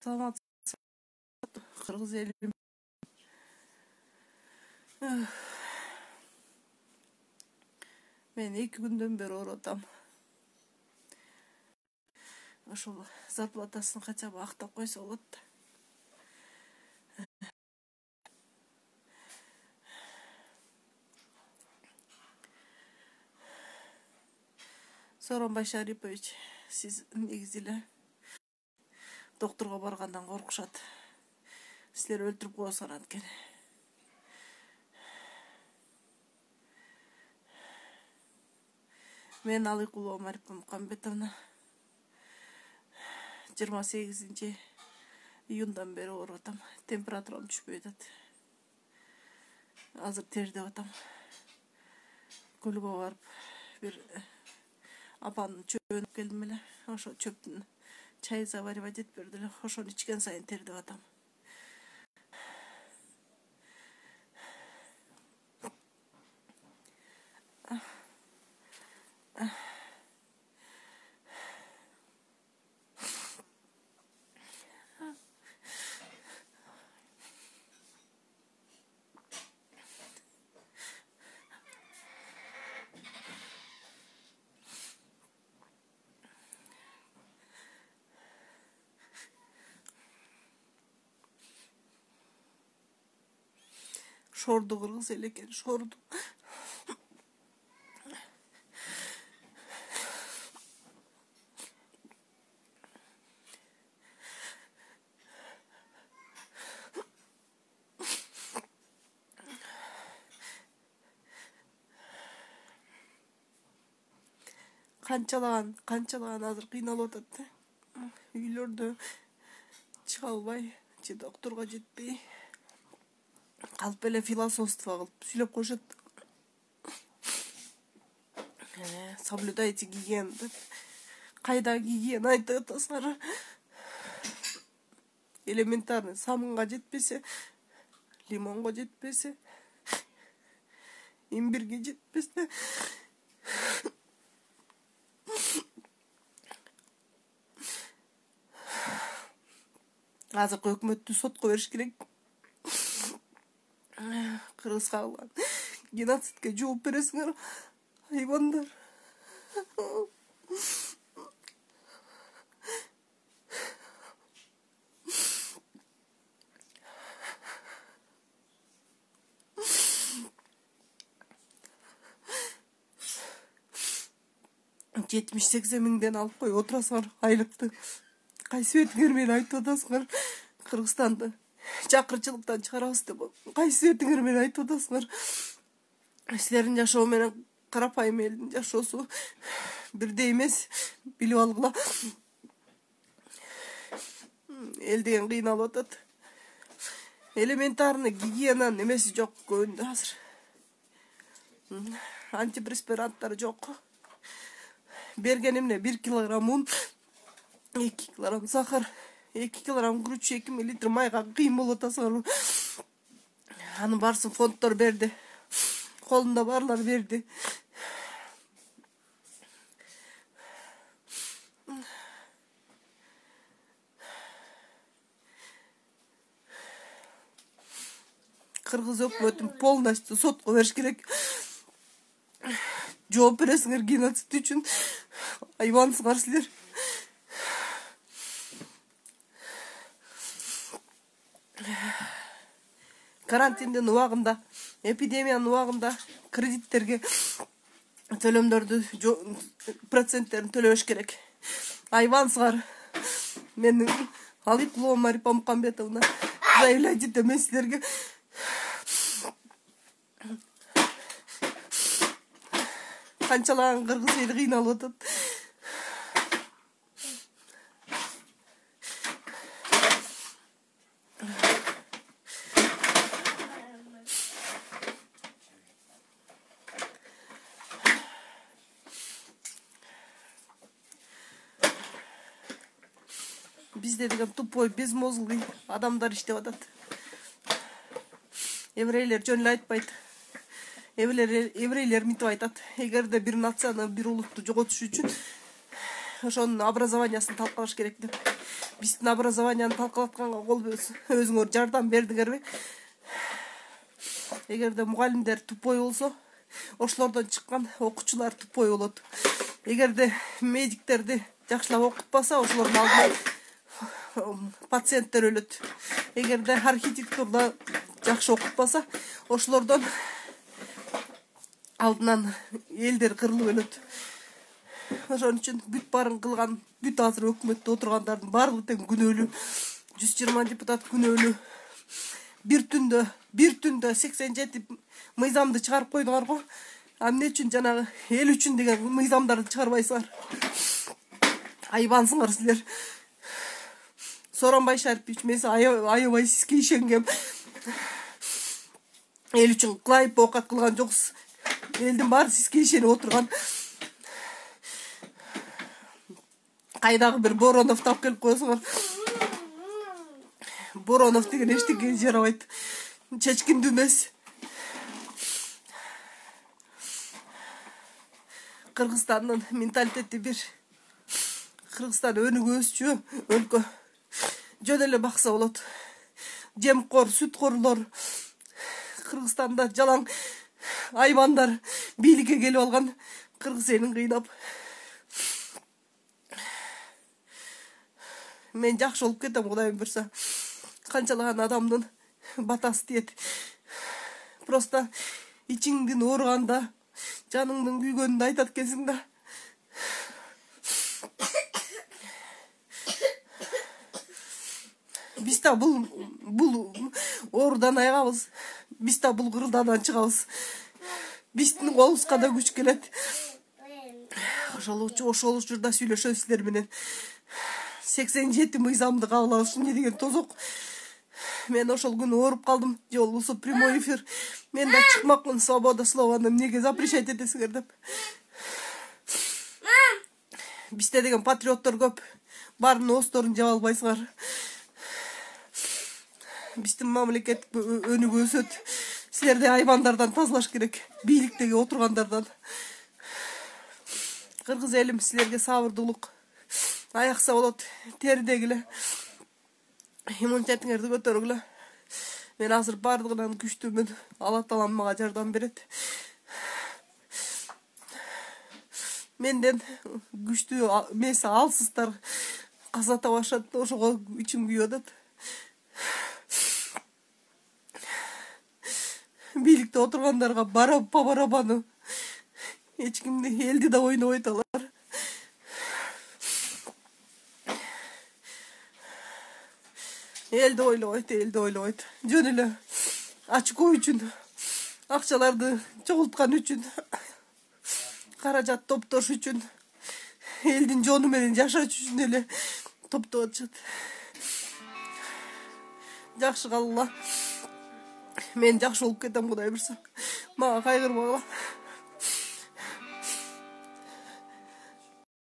Саламат кыргыз элим. Мен 2 күндөн бери ооротам. Ошол зарплатасын хотя бы актап койсо болот. Сооронбай Шарипович, сиз негизи эле докторго баргандан коркушат. Силер өлтүрүп кое санат экен. Мен Алыкулова Марипа Мукамбетовна 28-июндан бери ооротам. Температурам түшпөй атат. Азыр тердеп атам. Көлгө барып бир апанын чөбүн келдим эле. Ошо чөптүн чай заваривать этип берди эле. Ошону ичкен сайын тердеп атам. Шорду кыргыз эле экен, шорду. Канчалаган азыр кыйналып атат. Үйлөрдө чыга албай, же докторго жетпей, калп эле философство кылып сүйлөп коюшат. Соблюдайте гигиену деп. Кайда гигиена айтып атасыңар? Элементарный самынга жетпесе, лимонго жетпесе, имбирге жетпесе, азыркы өкмөттү сотко бериш керек. Кыргызга кылган геноцидке жооп бересиңер, айбандар. Жетимиш 80 миңден алып коюп отурасыңар айлыкты. Кайсы бетиңер менен айтып атасыңар? Кыргызстанды чакырчылыктан чыгарабыз деп. Кайсы бетиңер менен айтып атасыңар? Силердин жашоо менен карапайым элдин жашоосу бирдей эмес, билип алгыла. Эл деген кыйналып атат. Элементарный гигиенанын эмеси жок көбүндө азыр. Антипреспиранттар жок. Берген эмне 1 килограмм un, 2 килограмм сахар, 2 килограмм күрүч, 2 мл майга кыйын болуп атасыңар. Анын барсын фонддор берди. Колунда барлар берди. Кыргыз өкмөтүн полностью сотко бериш керек. Жооп бересиңер геноцид үчүн. Айбансыңар силер. Карантиндин убагында, эпидемиянын убагында кредиттерге төлөмдөрдү проценттерин төлөбөш керек. Айбансыңар. Мен Алыкулова Марипа Мукамбетовна заявлять этем силерге. Канчалаган кыргыз эли кыйналып атат. Бизде деген тупой, безмозглый адамдар иштеп атат. Еврейлер жөн эле айтпайт. Еврейлер мынтип айтат. Эгерде бир нацияны, бир улутту жоготуш үчүн ошонун образованиясын талкалаш керек деп. биздин образованияны талкалатканга кол өзүңөр жардам бердиңерби? Эгерде мугалимдер тупой болсо, ошолордон чыккан окуучулар тупой болот. Эгерде медиктерди жакшылап окутпаса, ошолордун алдынан пациенттер өлөт. Эгерде архитектурда жакшы окутпаса, ошолордон алдынан элдер кырылып өлөт. Ошон үчүн бүт барын кылган, бүт азыр өкмөттө отургандардын баардыгы тең күнөөлүү. 120 депутат күнөөлүү. Бир түндө 87 мыйзамды чыгарып койдуңар го. Эмне үчүн жанагы эл үчүн деген мыйзамдарды чыгарбайсыңар? Айбансыңар силер. Сооронбай Шарипович, мен аябай сизге ишенгем. Эл үчүн кылайып оокат кылган жоксуз. Элдин баары сизге ишенип отурган. Кайдагы бир Боронов тап келип коесуңар. Боронов деген эчтеке жарабайт. Чечкиндүү эмес. Кыргызстандын менталитети бир. Кыргызстан өнүгө өсчү өлкө. Жөн эле бакса болот. Жемкор, сүткорлор Кыргызстанда жалаң айбандар бийликке келип алган. Кыргыз элин кыйнап. Мен жакшы болуп кетем, Кудайым буйрса. Канчалаган адамдын батасы тиет. Просто ичиңдин ооруганда, жаныңдын күйгөнүндө айтат экенсиң да. Биз да бул оорудан айыгабыз. Биз да бул кырылдандан чыгабыз. Биздин колубузга да күч келет. Ошол учурда сүйлөшөбүз силер менен. 87 мыйзамды кабыл алыш эмне деген тозок. Мен ошол күнү ооруп калдым. Же болбосо прямой эфир. Мен да чыкмакмын, свобода слова, эмнеге запрещать этесиңер деп. Бизде деген патриоттор көп. Баарынын ооздорун жаба албайсыңар. Биздин мамлекет өнүгүп өсөт. Силерди айбандардан тазалаш керек. Бийликтеги отургандардан. Кыргыз элим, силерге сабырдуулук. Аякса болот. Теридегиле. Иммунитетиңерди көтөргүлө. Мен азыр бардыгынан күчтүүмүн. Алла Таалам мага жардам берет. Менден күчтүү эмес алсыздар каза табашат. Ошого ичим күйүп атат. Бийликте отургандарга по барабану. Эч кимди, элди да ойнобойт алар. Элди ойлобойт. Жөн эле очко үчүн, акчаларды чогулткан үчүн, каражат топтош үчүн, элдин жону менен жашаш үчүн эле топтоп атышат. Жакшы калгыла. Мен жакшы болуп кетем, Кудай буйрса. Мага кайгырбагыла.